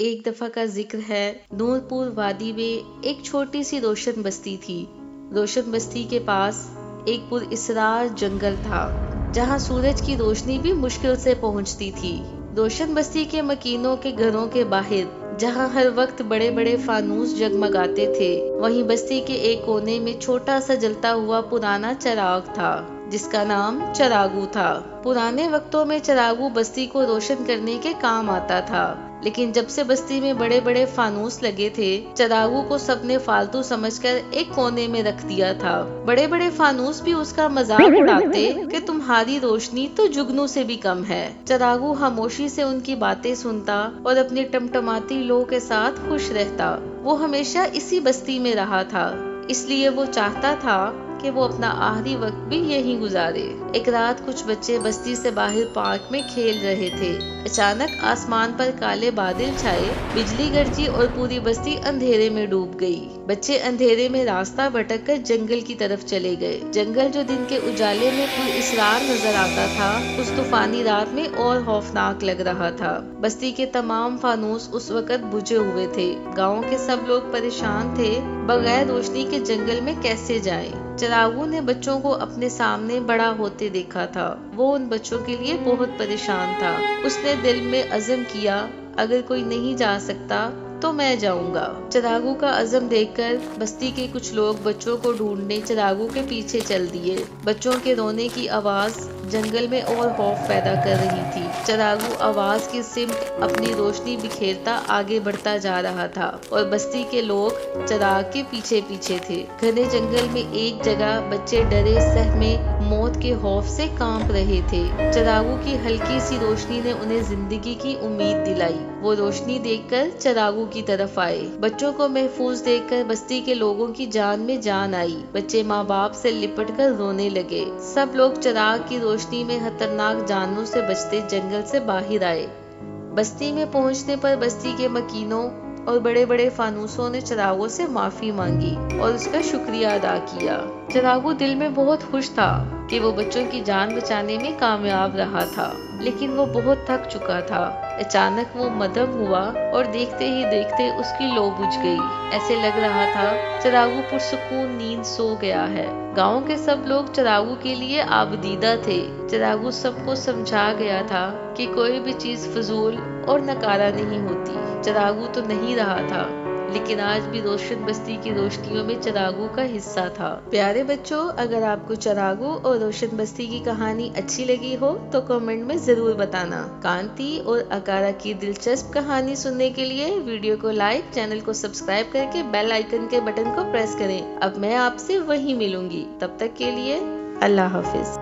ایک دفعہ کا ذکر ہے، نورپور وادی میں ایک چھوٹی سی روشن بستی تھی۔ روشن بستی کے پاس ایک پر اسرار جنگل تھا، جہاں سورج کی روشنی بھی مشکل سے پہنچتی تھی۔ روشن بستی کے مکینوں کے گھروں کے باہر، جہاں ہر وقت بڑے بڑے فانوس جگمگاتے تھے، وہیں بستی کے ایک کونے میں چھوٹا سا جلتا ہوا پرانا چراغ تھا، جس کا نام چراغو تھا۔ پرانے وقتوں میں چراغو بستی کو روشن کرنے کے کام آتا تھا، لیکن جب سے بستی میں بڑے بڑے فانوس لگے تھے، چراغو کو سب نے فالتو سمجھ کر ایک کونے میں رکھ دیا تھا۔ بڑے بڑے فانوس بھی اس کا مذاق اڑاتے کہ تمہاری روشنی تو جگنو سے بھی کم ہے۔ چراغو خاموشی سے ان کی باتیں سنتا اور اپنی ٹمٹماتی لو کے ساتھ خوش رہتا۔ وہ ہمیشہ اسی بستی میں رہا تھا، اس لیے وہ چاہتا تھا کہ وہ اپنا آخری وقت بھی یہیں گزارے۔ ایک رات کچھ بچے بستی سے باہر پارک میں کھیل رہے تھے۔ اچانک آسمان پر کالے بادل چھائے، بجلی گرجی اور پوری بستی اندھیرے میں ڈوب گئی۔ بچے اندھیرے میں راستہ بھٹک کر جنگل کی طرف چلے گئے۔ جنگل جو دن کے اجالے میں پر اسرار نظر آتا تھا، اس طوفانی رات میں اور خوفناک لگ رہا تھا۔ بستی کے تمام فانوس اس وقت بجھے ہوئے تھے۔ گاؤں کے سب لوگ پریشان تھے، بغیر روشنی کے جنگل میں کیسے جائیں۔ چراغو نے بچوں کو اپنے سامنے بڑا ہوتے دیکھا تھا۔ وہ ان بچوں کے لیے بہت پریشان تھا۔ اس نے دل میں عزم کیا، اگر کوئی نہیں جا سکتا تو میں جاؤں گا۔ چراغو کا عزم دیکھ کر بستی کے کچھ لوگ بچوں کو ڈھونڈنے چراغو کے پیچھے چل دیے۔ بچوں کے رونے کی آواز جنگل میں اور خوف پیدا کر رہی تھی۔ چراغو آواز کی سمت اپنی روشنی بکھیرتا آگے بڑھتا جا رہا تھا، اور بستی کے لوگ چراغ کے پیچھے پیچھے تھے۔ گھنے جنگل میں ایک جگہ بچے ڈرے سہمے موت کے خوف سے کانپ رہے تھے۔ چراغو کی ہلکی سی روشنی نے انہیں زندگی کی امید دلائی۔ وہ روشنی دیکھ کر چراغو کی طرف آئے۔ بچوں کو محفوظ دیکھ کر بستی کے لوگوں کی جان میں جان آئی۔ بچے ماں باپ سے لپٹ کر رونے لگے۔ سب لوگ چراغ کی روشنی میں خطرناک جانوروں سے بچتے جنگل سے باہر آئے۔ بستی میں پہنچنے پر بستی کے مکینوں اور بڑے بڑے فانوسوں نے چراغو سے معافی مانگی اور اس کا شکریہ ادا کیا۔ چراغو دل میں بہت خوش تھا کہ وہ بچوں کی جان بچانے میں کامیاب رہا تھا، لیکن وہ بہت تھک چکا تھا۔ اچانک وہ مدھم ہوا اور دیکھتے ہی دیکھتے اس کی لو بجھ گئی۔ ایسے لگ رہا تھا چراغو پرسکون نیند سو گیا ہے۔ گاؤں کے سب لوگ چراغو کے لیے آبدیدہ تھے۔ چراغو سب کو سمجھا گیا تھا کہ کوئی بھی چیز فضول اور نکارہ نہیں ہوتی۔ چراغو تو نہیں رہا تھا، لیکن آج بھی روشن بستی کی روشنیوں میں چراغو کا حصہ تھا۔ پیارے بچوں، اگر آپ کو چراغو اور روشن بستی کی کہانی اچھی لگی ہو تو کمنٹ میں ضرور بتانا۔ کانتی اور اکارا کی دلچسپ کہانی سننے کے لیے ویڈیو کو لائک، چینل کو سبسکرائب کر کے بیل آئیکن کے بٹن کو پریس کریں۔ اب میں آپ سے وہیں ملوں گی، تب تک کے لیے اللہ حافظ۔